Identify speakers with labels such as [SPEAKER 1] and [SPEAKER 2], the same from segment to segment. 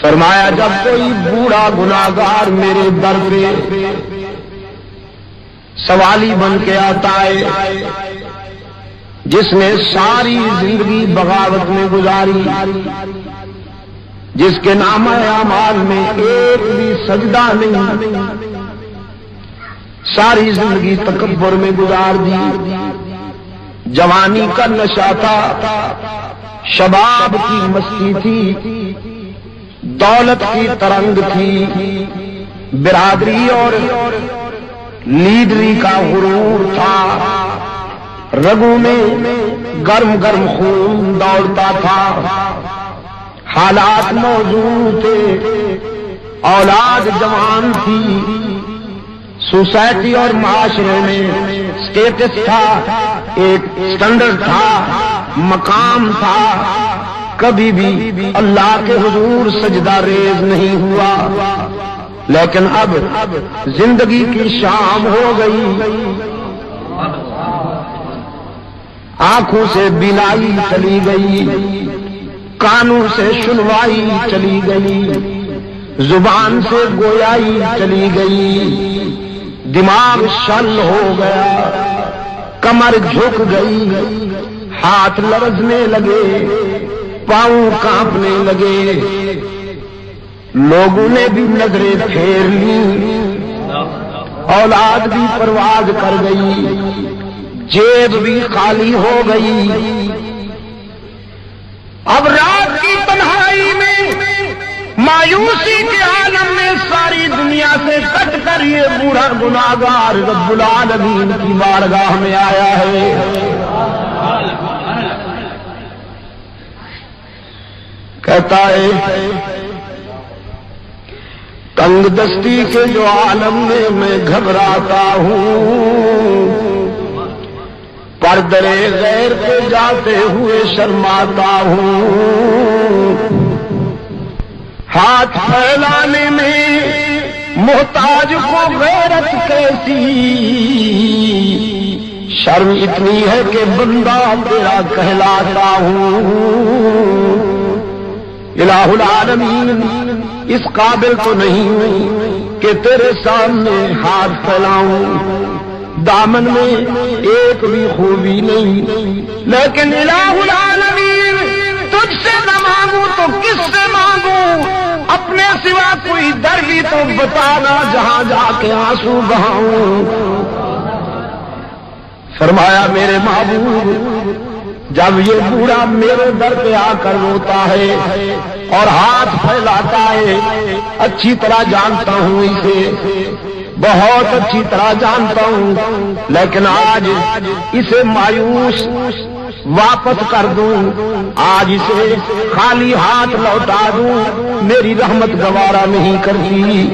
[SPEAKER 1] فرمایا جب کوئی بوڑھا گناہگار میرے در پہ سوالی بن کے آتا ہے، جس نے ساری زندگی بغاوت میں گزاری، جس کے نامہ اعمال میں ایک بھی سجدہ نہیں، ساری زندگی تکبر میں گزار دی، جوانی کا نشہ تھا، شباب کی مستی تھی، دولت کی ترنگ تھی، برادری اور لیڈری کا غرور تھا، رگوں میں گرم گرم خون دوڑتا تھا، حالات موجود تھے، اولاد جوان تھی، سوسائٹی اور معاشرے میں سٹیٹس تھا، ایک سٹینڈرڈ تھا، مقام تھا، کبھی بھی اللہ کے حضور سجدہ ریز نہیں ہوا، لیکن اب زندگی کی شام ہو گئی، آنکھوں سے بینائی چلی گئی، کانوں سے سنوائی چلی گئی، زبان سے گویائی چلی گئی، دماغ شل ہو گیا، کمر جھک گئی، ہاتھ لرزنے لگے، پاؤں کانپنے لگے، لوگوں نے بھی نظریں پھیر لی، اولاد بھی پرواز کر گئی، جیب بھی خالی ہو گئی، اب رات کی تنہائی میں مایوسی کے عالم میں ساری دنیا سے کٹ کر یہ بوڑھا گناہگار رب العالمین کی بارگاہ میں آیا ہے، کہتا ہے تنگ دستی کے جو عالم میں گھبراتا ہوں، پردرے غیر پہ جاتے ہوئے شرماتا ہوں، ہاتھ پھیلانے میں محتاج کو غیرت کیسی، شرم اتنی ہے کہ بندہ تیرا کہلاتا ہوں، الہ العالمین اس قابل تو نہیں ہوں کہ تیرے سامنے ہاتھ پھیلاؤں، دامن میں ایک بھی خوبی نہیں، لیکن الہ العالمین تجھ سے نہ مانگوں تو کس سے مانگوں، اپنے سوا کوئی در بھی تو بتانا جہاں جا کے آنسو بہاؤں۔ فرمایا میرے محبوب جب یہ بوڑھا میرے در پہ آ کر روتا ہے اور ہاتھ پھیلاتا ہے، اچھی طرح جانتا ہوں اسے، بہت اچھی طرح جانتا ہوں، لیکن آج اسے مایوس واپس کر دوں، آج اسے خالی ہاتھ لوٹا دوں، میری رحمت گوارا نہیں کرتی،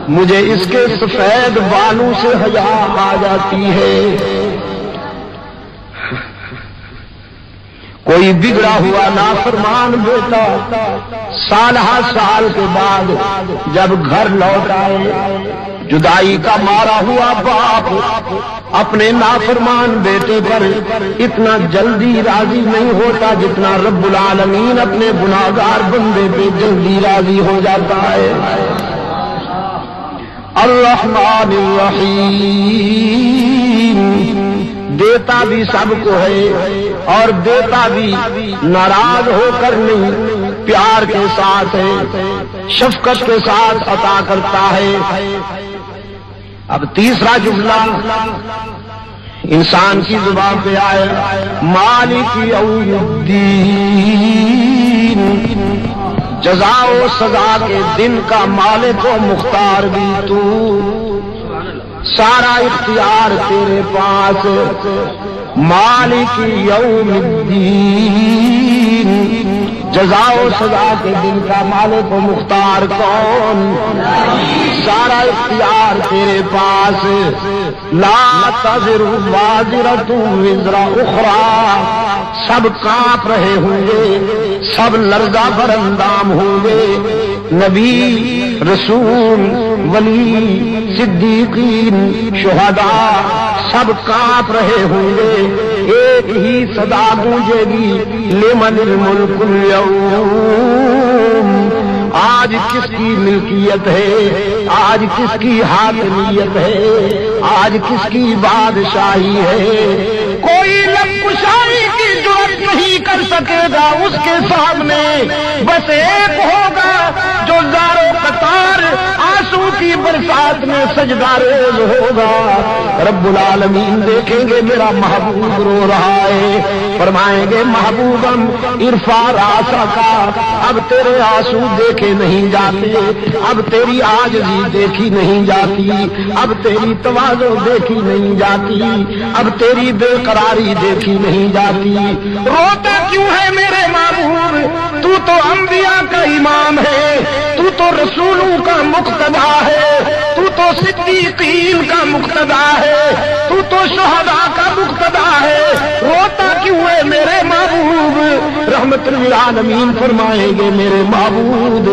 [SPEAKER 1] مجھے اس کے سفید بالوں سے حیا آ جاتی ہے۔ کوئی بگڑا ہوا نافرمان بیٹا سالہ سال کے بعد جب گھر لوٹ آئے، جدائی کا مارا ہوا باپ اپنے نافرمان بیٹے پر اتنا جلدی راضی نہیں ہوتا جتنا رب العالمین اپنے گناہگار بندے پہ جلدی راضی ہو جاتا ہے۔ الرحمن الرحیم، دیتا بھی سب کو ہے اور دیتا بھی ناراض ہو کر نہیں، پیار کے ساتھ ہے، شفقت کے ساتھ عطا کرتا ہے۔ اب تیسرا جملہ انسان کی زبان پہ آئے، مالک یوم الدین، جزا و سزا کے دن کا مالک و مختار بھی تو، سارا اختیار تیرے پاس، مالک یوم الدین، جزا و سزا کے دن کا مالک و مختار کون؟ سارا اختیار تیرے پاس، لا تزر وازرۃ وزر اخری، سب کانپ رہے ہوں گے، سب لرزہ بر اندام ہوں گے، نبی، رسول، ولی، صدیقین، شہداء سب کانپ رہے ہوں گے، ایک ہی صدا گونجے گی، لمن الملک اليوم، کس کی ملکیت ہے، آج کس کی حاکمیت ہے، آج کس کی بادشاہی ہے۔ کوئی لب کشائی کی جرات نہیں کر سکے گا اس کے سامنے، بس ایک ہوگا جو زارو قطار آنسو کی برسات میں سجدہ ریز ہوگا۔ رب العالمین دیکھیں گے میرا محبوب رو رہا ہے، فرمائیں گے محبوبم ارفع راسک، اب تیرے آنسو دیکھے نہیں جاتے، اب تیری عاجزی دیکھی نہیں جاتی، اب تیری تواضع دیکھی نہیں جاتی، اب تیری بے قراری دیکھی نہیں جاتی۔ روتا کیوں ہے میرے محبوب؟ تو انبیاء کا امام ہے، تو رسولوں کا مقتدا ہے، تو صدیقین کا مقتدا ہے، تو شہداء کا مقتدا ہے۔ روتا کیوں ہے میرے محبوب؟ رحمت للعالمین فرمائیں گے میرے معبود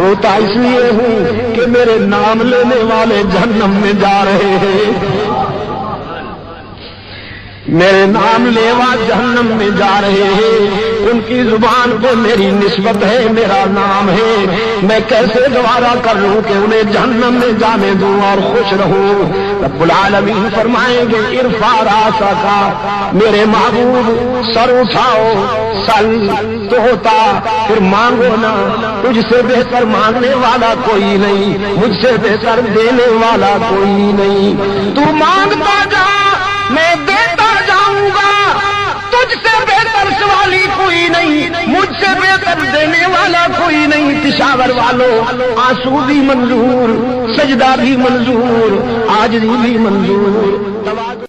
[SPEAKER 1] روتا اس لیے ہوں کہ میرے نام لینے والے جہنم میں جا رہے ہیں، میرے نام لیوا جہنم میں جا رہے ہیں، ان کی زبان پہ میری نسبت ہے، میرا نام ہے، میں کیسے گوارا کر لوں کہ انہیں جہنم میں جانے دوں اور خوش رہوں۔ رب العالمین فرمائیں گے ارفع راسک، میرے محبوب سر اٹھاؤ، سل تو ہوتا پھر مانگو نا، تجھ سے بہتر مانگنے والا کوئی نہیں، مجھ سے بہتر دینے والا کوئی نہیں۔ تو مانگتا جا میں دیتا جاؤں گا، تجھ سے بہتر سوالی کوئی نہیں، مجھ سے بہتر دینے والا کوئی نہیں۔ پشاور والوں آنسو بھی منظور، سجدہ بھی منظور، عاجزی بھی منظور۔